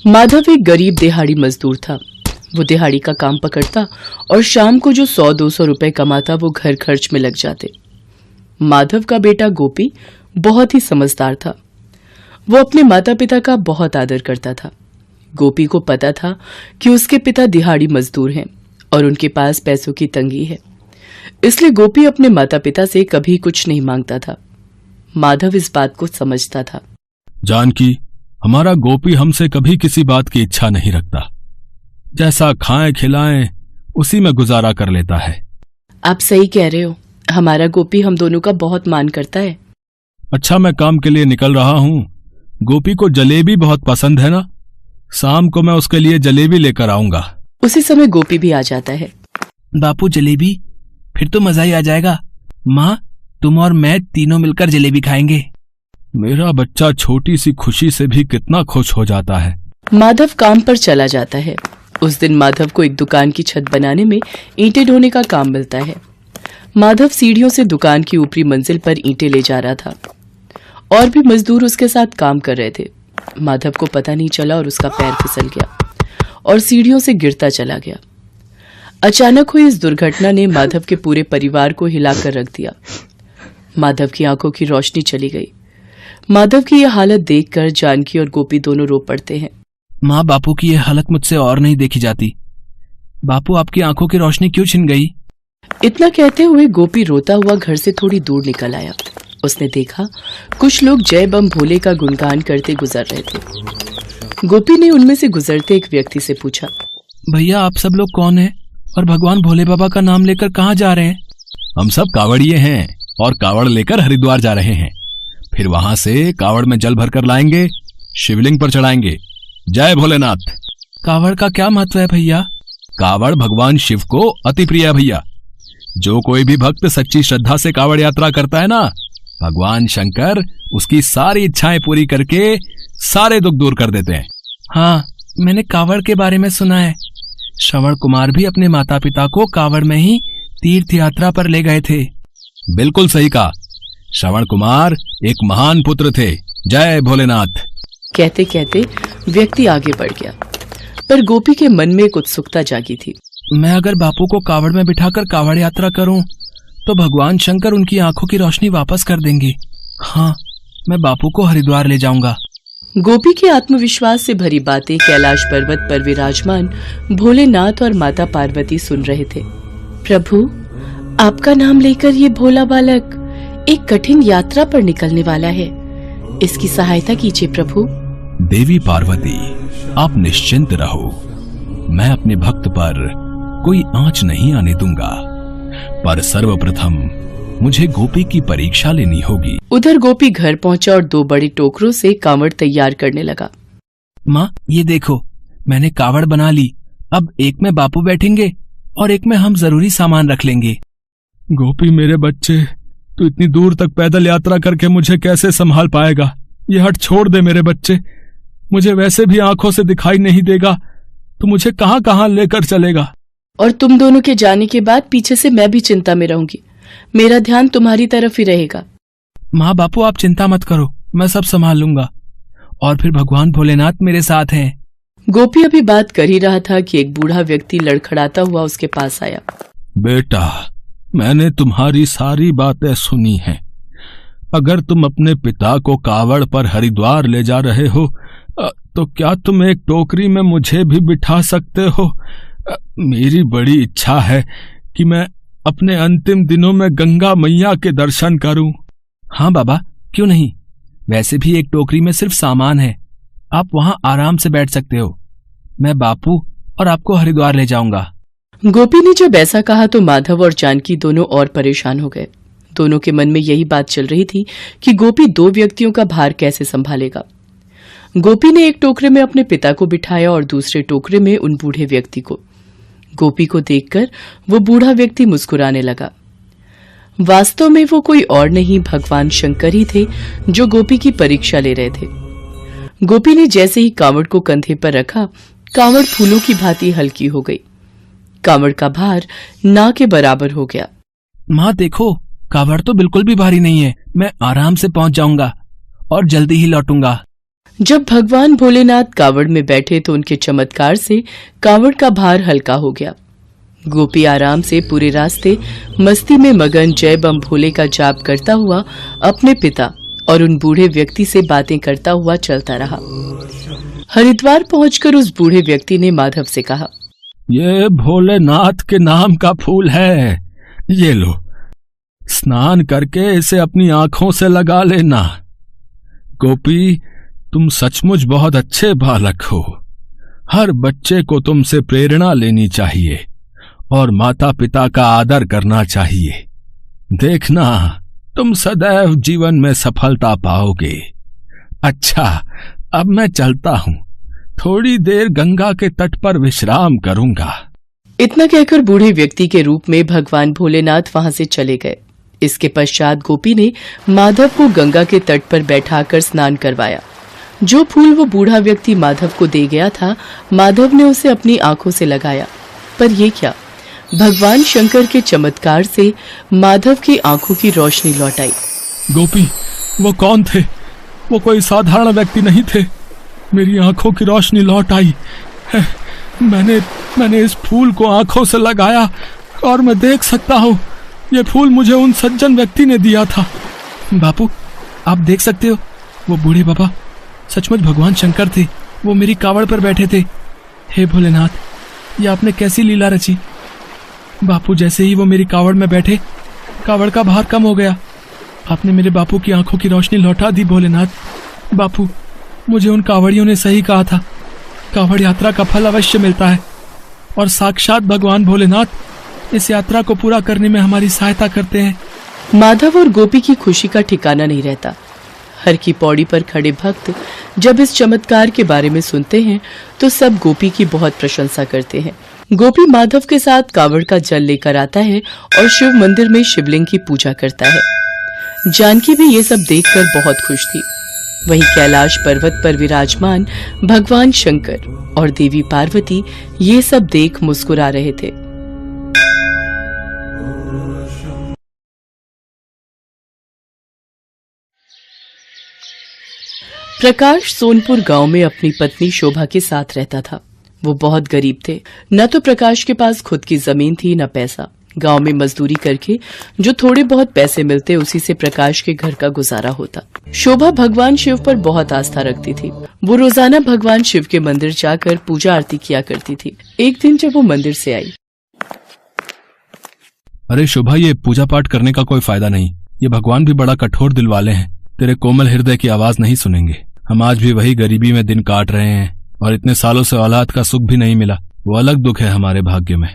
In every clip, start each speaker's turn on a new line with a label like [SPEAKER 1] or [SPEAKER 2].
[SPEAKER 1] माधव एक गरीब दिहाड़ी मजदूर था। वो दिहाड़ी का काम पकड़ता और शाम को जो 100-200 रुपए कमाता वो घर खर्च में लग जाते। माधव का बेटा गोपी बहुत ही समझदार था। वो अपने माता पिता का बहुत आदर करता था। गोपी को पता था कि उसके पिता दिहाड़ी मजदूर हैं और उनके पास पैसों की तंगी है, इसलिए गोपी अपने माता पिता से कभी कुछ नहीं मांगता था। माधव इस बात को समझता था।
[SPEAKER 2] जानकी, हमारा गोपी हमसे कभी किसी बात की इच्छा नहीं रखता। जैसा खाएं खिलाएं उसी में गुजारा कर लेता है।
[SPEAKER 1] आप सही कह रहे हो। हमारा गोपी हम दोनों का बहुत मान करता है।
[SPEAKER 2] अच्छा, मैं काम के लिए निकल रहा हूँ। गोपी को जलेबी बहुत पसंद है ना, शाम को मैं उसके लिए जलेबी लेकर आऊंगा।
[SPEAKER 1] उसी समय गोपी भी आ जाता है।
[SPEAKER 3] बापू जलेबी? फिर तो मजा ही आ जाएगा। माँ, तुम और मैं तीनों मिलकर जलेबी खाएंगे।
[SPEAKER 2] मेरा बच्चा छोटी सी खुशी से भी कितना खुश हो जाता है।
[SPEAKER 1] माधव काम पर चला जाता है। उस दिन माधव को एक दुकान की छत बनाने में ईंटें ढोने का काम मिलता है। माधव सीढ़ियों से दुकान की ऊपरी मंजिल पर ईंटें ले जा रहा था। और भी मजदूर उसके साथ काम कर रहे थे। माधव को पता नहीं चला और उसका पैर फिसल गया और सीढ़ियों से गिरता चला गया। अचानक हुई इस दुर्घटना ने माधव के पूरे परिवार को हिलाकर रख दिया। माधव की आंखों की रोशनी चली गई। माधव की यह हालत देखकर जानकी और गोपी दोनों रो पड़ते हैं।
[SPEAKER 3] माँ, बापू की यह हालत मुझसे और नहीं देखी जाती। बापू, आपकी आंखों की रोशनी क्यों छिन गई?
[SPEAKER 1] इतना कहते हुए गोपी रोता हुआ घर से थोड़ी दूर निकल आया। उसने देखा कुछ लोग जय बम भोले का गुणगान करते गुजर रहे थे। गोपी ने उनमें से गुजरते एक व्यक्ति से पूछा,
[SPEAKER 3] भैया, आप सब लोग कौन हैं और भगवान भोले बाबा का नाम लेकर कहाँ जा रहे हैं?
[SPEAKER 2] हम सब कावड़िए हैं और कावड़ लेकर हरिद्वार जा रहे हैं। फिर वहां से कावड़ में जल भरकर लाएंगे, शिवलिंग पर चढ़ाएंगे। जय भोलेनाथ।
[SPEAKER 3] कावड़ का क्या महत्व है भैया?
[SPEAKER 2] कावड़ भगवान शिव को अति प्रिय है भैया। जो कोई भी भक्त सच्ची श्रद्धा से कावड़ यात्रा करता है ना, भगवान शंकर उसकी सारी इच्छाएं पूरी करके सारे दुख दूर कर देते हैं।
[SPEAKER 3] हाँ, मैंने कावड़ के बारे में सुना है। श्रवण कुमार भी अपने माता पिता को कावड़ में ही तीर्थ यात्रा पर ले गए थे।
[SPEAKER 2] बिल्कुल सही कहा। श्रवण कुमार एक महान पुत्र थे। जय भोलेनाथ।
[SPEAKER 1] कहते कहते व्यक्ति आगे बढ़ गया, पर गोपी के मन में एक उत्सुकता जागी थी।
[SPEAKER 3] मैं अगर बापू को कावड़ में बिठाकर कावड़ यात्रा करूं तो भगवान शंकर उनकी आंखों की रोशनी वापस कर देंगे। हाँ, मैं बापू को हरिद्वार ले जाऊंगा।
[SPEAKER 1] गोपी के आत्मविश्वास से भरी बातें कैलाश पर्वत पर विराजमान भोलेनाथ और माता पार्वती सुन रहे थे। प्रभु, आपका नाम लेकर ये भोला बालक एक कठिन यात्रा पर निकलने वाला है। इसकी सहायता कीजिए प्रभु।
[SPEAKER 2] देवी पार्वती, आप निश्चिंत रहो। मैं अपने भक्त पर कोई आंच नहीं आने दूंगा, पर सर्वप्रथम मुझे गोपी की परीक्षा लेनी होगी।
[SPEAKER 1] उधर गोपी घर पहुंचा और 2 बड़े टोकरों से कावड़ तैयार करने लगा।
[SPEAKER 3] माँ, ये देखो, मैंने कावड़ बना ली। अब एक में बापू बैठेंगे और एक में हम जरूरी सामान रख लेंगे।
[SPEAKER 2] गोपी मेरे बच्चे, तू इतनी दूर तक पैदल यात्रा करके मुझे कैसे संभाल पाएगा? ये हट छोड़ दे मेरे बच्चे। मुझे वैसे भी आंखों से दिखाई नहीं देगा, तो मुझे कहाँ कहाँ लेकर चलेगा?
[SPEAKER 1] और तुम दोनों के जाने के बाद पीछे से मैं भी चिंता में रहूंगी। मेरा ध्यान तुम्हारी तरफ ही रहेगा।
[SPEAKER 3] माँ, बापू आप चिंता मत करो, मैं सब संभाल लूंगा। और फिर भगवान भोलेनाथ मेरे साथ हैं।
[SPEAKER 1] गोपी अभी बात कर ही रहा था कि एक बूढ़ा व्यक्ति लड़खड़ाता हुआ उसके पास आया।
[SPEAKER 2] बेटा, मैंने तुम्हारी सारी बातें सुनी हैं। अगर तुम अपने पिता को कावड़ पर हरिद्वार ले जा रहे हो तो क्या तुम एक टोकरी में मुझे भी बिठा सकते हो? मेरी बड़ी इच्छा है कि मैं अपने अंतिम दिनों में गंगा मैया के दर्शन करूं।
[SPEAKER 3] हाँ बाबा, क्यों नहीं। वैसे भी एक टोकरी में सिर्फ सामान है, आप वहां आराम से बैठ सकते हो। मैं बापू और आपको हरिद्वार ले जाऊंगा।
[SPEAKER 1] गोपी ने जब ऐसा कहा तो माधव और जानकी दोनों और परेशान हो गए। दोनों के मन में यही बात चल रही थी कि गोपी 2 व्यक्तियों का भार कैसे संभालेगा। गोपी ने एक टोकरे में अपने पिता को बिठाया और दूसरे टोकरे में उन बूढ़े व्यक्ति को। गोपी को देखकर वो बूढ़ा व्यक्ति मुस्कुराने लगा। वास्तव में वो कोई और नहीं, भगवान शंकर ही थे जो गोपी की परीक्षा ले रहे थे। गोपी ने जैसे ही कावड़ को कंधे पर रखा, कावड़ फूलों की भांति हल्की हो गई। कावड़ का भार ना के बराबर हो गया।
[SPEAKER 3] माँ देखो, कावड़ तो बिल्कुल भी भारी नहीं है। मैं आराम से पहुंच जाऊंगा और जल्दी ही लौटूंगा।
[SPEAKER 1] जब भगवान भोलेनाथ कावड़ में बैठे तो उनके चमत्कार से कावड़ का भार हल्का हो गया। गोपी आराम से पूरे रास्ते मस्ती में मगन जय बम भोले का जाप करता हुआ अपने पिता और उन बूढ़े व्यक्ति से बातें करता हुआ चलता रहा। हरिद्वार पहुंचकर उस बूढ़े व्यक्ति ने माधव से कहा,
[SPEAKER 2] ये भोलेनाथ के नाम का फूल है, ये लो, स्नान करके इसे अपनी आंखों से लगा लेना। गोपी, तुम सचमुच बहुत अच्छे बालक हो। हर बच्चे को तुमसे प्रेरणा लेनी चाहिए और माता पिता का आदर करना चाहिए। देखना, तुम सदैव जीवन में सफलता पाओगे। अच्छा, अब मैं चलता हूं, थोड़ी देर गंगा के तट पर विश्राम करूंगा।
[SPEAKER 1] इतना कहकर बूढ़े व्यक्ति के रूप में भगवान भोलेनाथ वहां से चले गए। इसके पश्चात गोपी ने माधव को गंगा के तट पर बैठाकर स्नान करवाया। जो फूल वो बूढ़ा व्यक्ति माधव को दे गया था, माधव ने उसे अपनी आंखों से लगाया। पर यह क्या, भगवान शंकर के चमत्कार से माधव की आंखों की रोशनी लौट आई।
[SPEAKER 2] गोपी, वो कौन थे? वो कोई साधारण व्यक्ति नहीं थे। मेरी आंखों की रोशनी लौट आई है। मैंने इस फूल को आंखों से लगाया और मैं देख सकता हूँ, ये फूल मुझे उन सज्जन व्यक्ति ने दिया था।
[SPEAKER 3] बापू, आप देख सकते हो, वो बूढ़े बाबा सचमुच भगवान शंकर थे। वो मेरी कावड़ पर बैठे थे। हे भोलेनाथ, ये आपने कैसी लीला रची। बापू, जैसे ही वो मेरी कावड़ में बैठे, कावड़ का भार कम हो गया। आपने मेरे बापू की आंखों की रोशनी लौटा दी। भोलेनाथ बापू, मुझे उन कावड़ियों ने सही कहा था, कावड़ यात्रा का फल अवश्य मिलता है और साक्षात भगवान भोलेनाथ इस यात्रा को पूरा करने में हमारी सहायता करते हैं।
[SPEAKER 1] माधव और गोपी की खुशी का ठिकाना नहीं रहता। हर की पौड़ी पर खड़े भक्त जब इस चमत्कार के बारे में सुनते हैं तो सब गोपी की बहुत प्रशंसा करते हैं। गोपी माधव के साथ कावड़ का जल लेकर आता है और शिव मंदिर में शिवलिंग की पूजा करता है। जानकी भी ये सब देखकर बहुत खुश थी। वहीं कैलाश पर्वत पर विराजमान भगवान शंकर और देवी पार्वती ये सब देख मुस्कुरा रहे थे। प्रकाश सोनपुर गांव में अपनी पत्नी शोभा के साथ रहता था। वो बहुत गरीब थे। न तो प्रकाश के पास खुद की जमीन थी, न पैसा। गांव में मजदूरी करके जो थोड़े बहुत पैसे मिलते, उसी से प्रकाश के घर का गुजारा होता। शोभा भगवान शिव पर बहुत आस्था रखती थी। वो रोजाना भगवान शिव के मंदिर जाकर पूजा आरती किया करती थी। एक दिन जब वो मंदिर से आई,
[SPEAKER 2] अरे शोभा, ये पूजा पाठ करने का कोई फायदा नहीं। ये भगवान भी बड़ा कठोर दिल वाले हैं। तेरे कोमल हृदय की आवाज नहीं सुनेंगे। हम आज भी वही गरीबी में दिन काट रहे हैं और इतने सालों से औलाद का सुख भी नहीं मिला। वो अलग दुख है हमारे भाग्य में।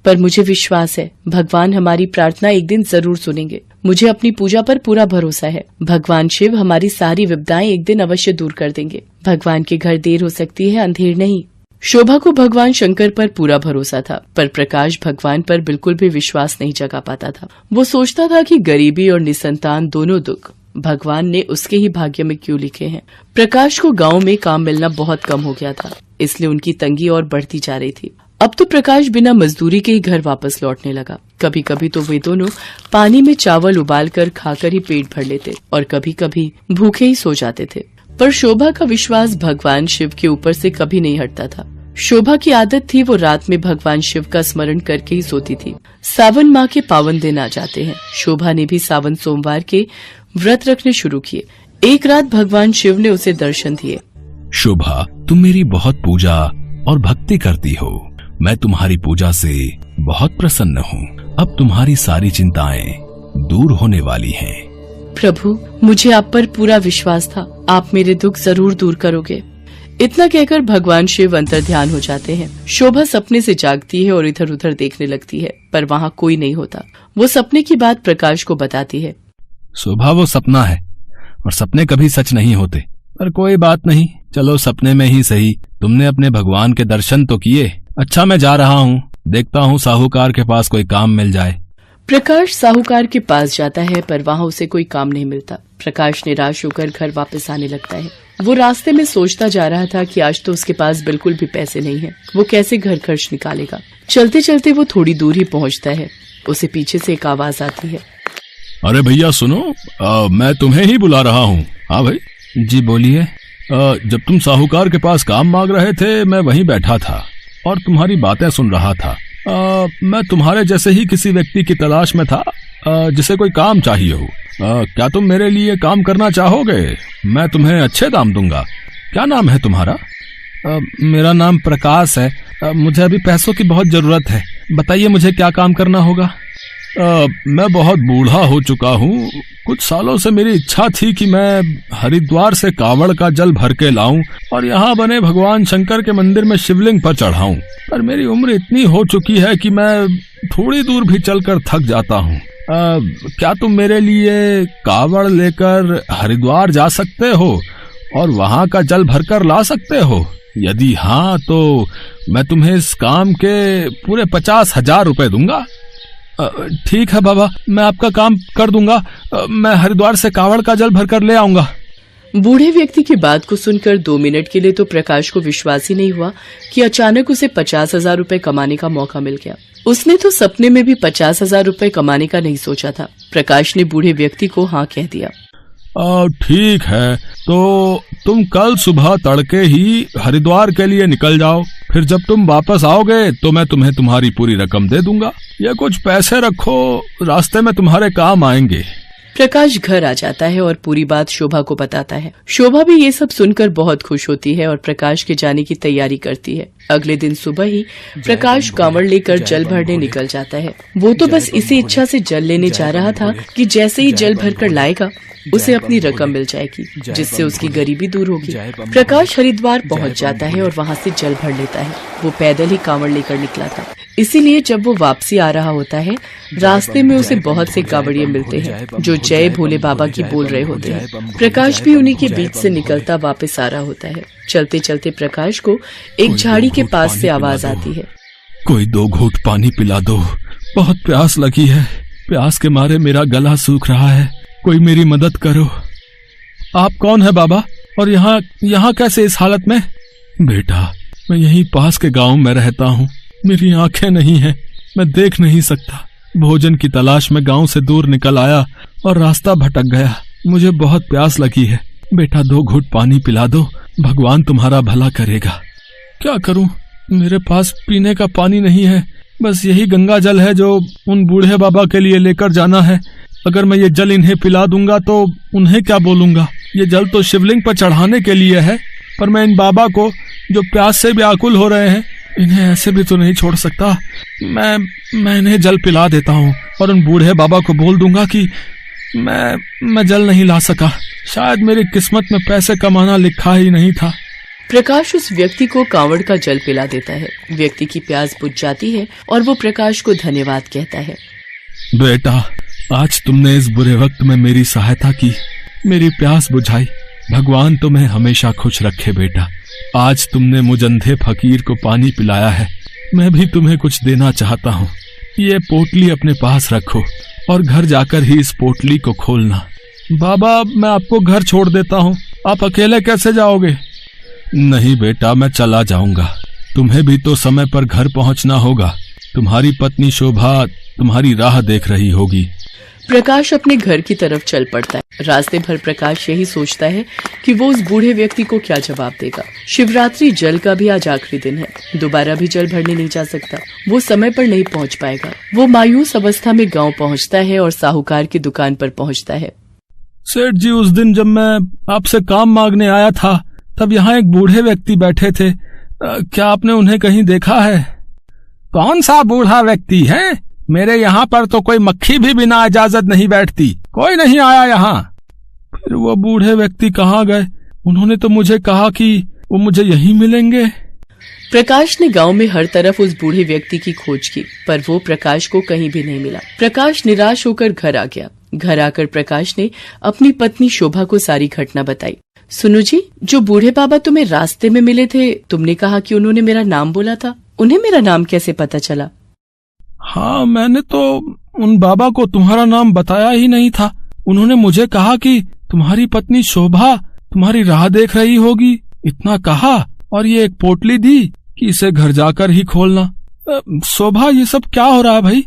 [SPEAKER 1] पर मुझे विश्वास है भगवान हमारी प्रार्थना एक दिन जरूर सुनेंगे। मुझे अपनी पूजा पर पूरा भरोसा है। भगवान शिव हमारी सारी विपदाएं एक दिन अवश्य दूर कर देंगे। भगवान के घर देर हो सकती है, अंधेर नहीं। शोभा को भगवान शंकर पर पूरा भरोसा था, पर प्रकाश भगवान पर बिल्कुल भी विश्वास नहीं जगा पाता था। वो सोचता था कि गरीबी और निसंतान दोनों दुख भगवान ने उसके ही भाग्य में क्यों लिखे हैं। प्रकाश को गांव में काम मिलना बहुत कम हो गया था, इसलिए उनकी तंगी और बढ़ती जा रही थी। अब तो प्रकाश बिना मजदूरी के ही घर वापस लौटने लगा। कभी कभी तो वे दोनों पानी में चावल उबालकर खाकर ही पेट भर लेते और कभी कभी भूखे ही सो जाते थे। पर शोभा का विश्वास भगवान शिव के ऊपर से कभी नहीं हटता था। शोभा की आदत थी वो रात में भगवान शिव का स्मरण करके ही सोती थी। सावन माह के पावन दिन आ जाते हैं। शोभा ने भी सावन सोमवार के व्रत रखने शुरू किए। एक रात भगवान शिव ने उसे दर्शन दिए।
[SPEAKER 2] शोभा, तुम मेरी बहुत पूजा और भक्ति करती हो। मैं तुम्हारी पूजा से बहुत प्रसन्न हूँ। अब तुम्हारी सारी चिंताएं दूर होने वाली हैं।
[SPEAKER 1] प्रभु, मुझे आप पर पूरा विश्वास था। आप मेरे दुख जरूर दूर करोगे। इतना कहकर भगवान शिव अंतर्ध्यान हो जाते हैं। शोभा सपने से जागती है और इधर उधर देखने लगती है, पर वहाँ कोई नहीं होता। वो सपने की बात प्रकाश को बताती है।
[SPEAKER 2] शोभा, वो सपना है और सपने कभी सच नहीं होते। पर कोई बात नहीं, चलो सपने में ही सही। तुमने अपने भगवान के दर्शन तो किए। अच्छा, मैं जा रहा हूँ। देखता हूँ साहूकार के पास कोई काम मिल जाए।
[SPEAKER 1] प्रकाश साहूकार के पास जाता है, पर वहाँ उसे कोई काम नहीं मिलता। प्रकाश निराश होकर घर वापस आने लगता है। वो रास्ते में सोचता जा रहा था कि आज तो उसके पास बिल्कुल भी पैसे नहीं है। वो कैसे घर खर्च निकालेगा। चलते चलते वो थोड़ी दूर ही पहुँचता है। उसे पीछे से एक आवाज आती है।
[SPEAKER 2] अरे भैया सुनो, मैं तुम्हें ही बुला रहा हूँ। हाँ भाई।
[SPEAKER 3] जी बोलिए।
[SPEAKER 2] जब तुम साहूकार के पास काम मांग रहे थे मैं वहीं बैठा था और तुम्हारी बातें सुन रहा था। मैं तुम्हारे जैसे ही किसी व्यक्ति की तलाश में था जिसे कोई काम चाहिए हो। क्या तुम मेरे लिए काम करना चाहोगे? मैं तुम्हें अच्छे दाम दूंगा। क्या नाम है तुम्हारा?
[SPEAKER 3] मेरा नाम प्रकाश है। मुझे अभी पैसों की बहुत जरूरत है। बताइए मुझे क्या काम करना होगा?
[SPEAKER 2] मैं बहुत बूढ़ा हो चुका हूँ। कुछ सालों से मेरी इच्छा थी कि मैं हरिद्वार से कावड़ का जल भर के लाऊं और यहाँ बने भगवान शंकर के मंदिर में शिवलिंग पर चढ़ाऊं, पर मेरी उम्र इतनी हो चुकी है कि मैं थोड़ी दूर भी चलकर थक जाता हूँ। क्या तुम मेरे लिए कावड़ लेकर हरिद्वार जा सकते हो और वहाँ का जल भरकर ला सकते हो? यदि हाँ तो मैं तुम्हें इस काम के पूरे 50,000 रुपए दूंगा।
[SPEAKER 3] ठीक है बाबा, मैं आपका काम कर दूंगा। मैं हरिद्वार से कावड़ का जल भरकर ले आऊंगा।
[SPEAKER 1] बूढ़े व्यक्ति की बात को सुनकर 2 मिनट के लिए तो प्रकाश को विश्वास ही नहीं हुआ कि अचानक उसे 50,000 रुपए कमाने का मौका मिल गया। उसने तो सपने में भी 50,000 रुपए कमाने का नहीं सोचा था। प्रकाश ने बूढ़े व्यक्ति को हाँ कह दिया।
[SPEAKER 2] ठीक है, तो तुम कल सुबह तड़के ही हरिद्वार के लिए निकल जाओ। फिर जब तुम वापस आओगे तो मैं तुम्हें तुम्हारी पूरी रकम दे दूंगा। ये कुछ पैसे रखो, रास्ते में तुम्हारे काम आएंगे।
[SPEAKER 1] प्रकाश घर आ जाता है और पूरी बात शोभा को बताता है। शोभा भी ये सब सुनकर बहुत खुश होती है और प्रकाश के जाने की तैयारी करती है। अगले दिन सुबह ही प्रकाश कांवड़ लेकर जल भरने निकल जाता है। वो तो बस इसी इच्छा से जल लेने जा रहा था कि जैसे ही जल भरकर लाएगा उसे अपनी रकम मिल जाएगी, जिससे उसकी गरीबी दूर होगी। प्रकाश हरिद्वार पहुंच जाता है और वहां से जल भर लेता है। वो पैदल ही कांवड़ लेकर निकला था, इसीलिए जब वो वापसी आ रहा होता है रास्ते में उसे बहुत से कांवड़िए मिलते हैं जो जय भोले बाबा की बोल रहे होते हैं। प्रकाश भी उन्हीं के बीच से निकलता वापस आ रहा होता है। चलते चलते प्रकाश को एक झाड़ी के पास से आवाज आती है,
[SPEAKER 2] कोई 2 घूंट पानी पिला दो, बहुत प्यास लगी है। प्यास के मारे मेरा गला सूख रहा है, कोई मेरी मदद करो।
[SPEAKER 3] आप कौन है बाबा, और यहाँ कैसे इस हालत में?
[SPEAKER 2] बेटा, मैं यहीं पास के गांव में रहता हूँ। मेरी आंखें नहीं हैं, मैं देख नहीं सकता। भोजन की तलाश में गांव से दूर निकल आया और रास्ता भटक गया। मुझे बहुत प्यास लगी है। बेटा 2 घूंट पानी पिला दो, भगवान तुम्हारा भला करेगा।
[SPEAKER 3] क्या करूं, मेरे पास पीने का पानी नहीं है। बस यही गंगा जल है जो उन बूढ़े बाबा के लिए लेकर जाना है। अगर मैं ये जल इन्हें पिला दूंगा तो उन्हें क्या बोलूंगा? ये जल तो शिवलिंग पर चढ़ाने के लिए है, पर मैं इन बाबा को जो प्यास से व्याकुल हो रहे हैं, इन्हें ऐसे भी तो नहीं छोड़ सकता। मैं इन्हें जल पिला देता हूँ और उन बूढ़े बाबा को बोल दूंगा कि मैं जल नहीं ला सका। शायद मेरी किस्मत में पैसे कमाना लिखा ही नहीं था।
[SPEAKER 1] प्रकाश उस व्यक्ति को कांवड़ का जल पिला देता है। व्यक्ति की प्यास बुझ जाती है और वो प्रकाश को धन्यवाद कहता है।
[SPEAKER 2] बेटा, आज तुमने इस बुरे वक्त में मेरी सहायता की, मेरी प्यास बुझाई। भगवान तुम्हें हमेशा खुश रखे बेटा। आज तुमने मुझ अंधे फकीर को पानी पिलाया है, मैं भी तुम्हें कुछ देना चाहता हूँ। ये पोटली अपने पास रखो और घर जाकर ही इस पोटली को खोलना।
[SPEAKER 3] बाबा, मैं आपको घर छोड़ देता हूँ, आप अकेले कैसे जाओगे?
[SPEAKER 2] नहीं बेटा, मैं चला जाऊंगा। तुम्हें भी तो समय पर घर पहुंचना होगा। तुम्हारी पत्नी शोभा तुम्हारी राह देख रही होगी।
[SPEAKER 1] प्रकाश अपने घर की तरफ चल पड़ता है। रास्ते भर प्रकाश यही सोचता है कि वो उस बूढ़े व्यक्ति को क्या जवाब देगा। शिवरात्रि जल का भी आज आखिरी दिन है, दोबारा भी जल भरने नहीं जा सकता। वो समय पर नहीं पहुंच पाएगा। वो मायूस अवस्था में गांव पहुंचता है और साहूकार की दुकान पर पहुंचता है।
[SPEAKER 3] सेठ जी, उस दिन जब मैं आपसे काम मांगने आया था तब यहाँ एक बूढ़े व्यक्ति बैठे थे। क्या आपने उन्हें कहीं देखा है?
[SPEAKER 2] कौन सा बूढ़ा व्यक्ति है? मेरे यहाँ पर तो कोई मक्खी भी बिना इजाजत नहीं बैठती, कोई नहीं आया यहाँ।
[SPEAKER 3] फिर वो बूढ़े व्यक्ति कहाँ गए? उन्होंने तो मुझे कहा कि वो मुझे यहीं मिलेंगे।
[SPEAKER 1] प्रकाश ने गांव में हर तरफ उस बूढ़े व्यक्ति की खोज की, पर वो प्रकाश को कहीं भी नहीं मिला। प्रकाश निराश होकर घर आ गया। घर आकर प्रकाश ने अपनी पत्नी शोभा को सारी घटना बताई। सुनो जी, जो बूढ़े बाबा तुम्हें रास्ते में मिले थे, तुमने कहा कि उन्होंने मेरा नाम बोला था, उन्हें मेरा नाम कैसे पता चला?
[SPEAKER 3] हाँ, मैंने तो उन बाबा को तुम्हारा नाम बताया ही नहीं था। उन्होंने मुझे कहा कि तुम्हारी पत्नी शोभा तुम्हारी राह देख रही होगी, इतना कहा और ये एक पोटली दी कि इसे घर जाकर ही खोलना। शोभा, ये सब क्या हो रहा है भाई?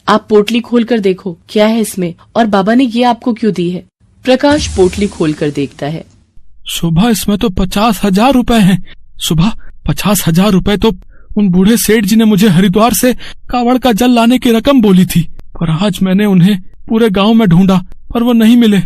[SPEAKER 1] आप पोटली खोलकर देखो क्या है इसमें, और बाबा ने ये आपको क्यों दी है? प्रकाश पोटली खोलकर देखता है।
[SPEAKER 3] शोभा, इसमें तो 50,000 रुपए हैं। सुबह 50,000 रुपए तो उन बूढ़े सेठ जी ने मुझे हरिद्वार से कावड़ का जल लाने की रकम बोली थी, पर आज मैंने उन्हें पूरे गांव में ढूंढा पर वो नहीं मिले।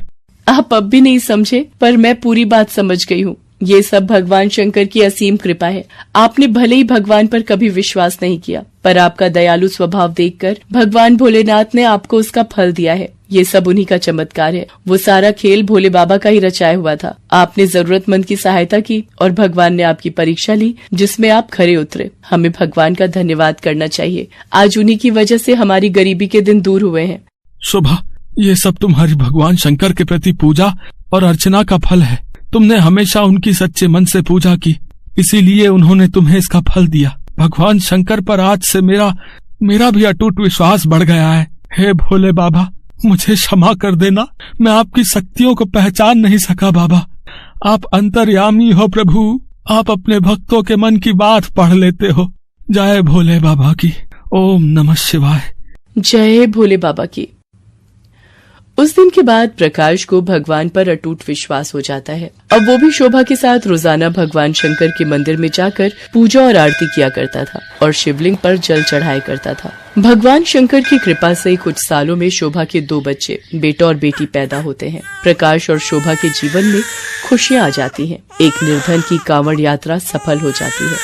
[SPEAKER 1] आप अब भी नहीं समझे, पर मैं पूरी बात समझ गई हूँ। ये सब भगवान शंकर की असीम कृपा है। आपने भले ही भगवान पर कभी विश्वास नहीं किया, पर आपका दयालु स्वभाव देखकर भगवान भोलेनाथ ने आपको उसका फल दिया है। ये सब उन्हीं का चमत्कार है। वो सारा खेल भोले बाबा का ही रचाया हुआ था। आपने जरूरतमंद की सहायता की और भगवान ने आपकी परीक्षा ली, जिसमें आप खरे उतरे। हमें भगवान का धन्यवाद करना चाहिए। आज उन्हीं की वजह से हमारी गरीबी के दिन दूर हुए हैं।
[SPEAKER 3] शोभा, ये सब तुम्हारी भगवान शंकर के प्रति पूजा और अर्चना का फल है। तुमने हमेशा उनकी सच्चे मन से पूजा की, इसीलिए उन्होंने तुम्हें इसका फल दिया। भगवान शंकर पर आज से मेरा भी अटूट विश्वास बढ़ गया है। हे भोले बाबा, मुझे क्षमा कर देना, मैं आपकी शक्तियों को पहचान नहीं सका। बाबा, आप अंतर्यामी हो प्रभु, आप अपने भक्तों के मन की बात पढ़ लेते हो। जय भोले बाबा की। ओम नमः शिवाय।
[SPEAKER 1] जय भोले बाबा की। उस दिन के बाद प्रकाश को भगवान पर अटूट विश्वास हो जाता है। अब वो भी शोभा के साथ रोजाना भगवान शंकर के मंदिर में जाकर पूजा और आरती किया करता था और शिवलिंग पर जल चढ़ाया करता था। भगवान शंकर की कृपा से कुछ सालों में शोभा के 2 बच्चे, बेटा और बेटी पैदा होते हैं। प्रकाश और शोभा के जीवन में खुशियां आ जाती हैं। एक निर्धन की कांवड़ यात्रा सफल हो जाती है।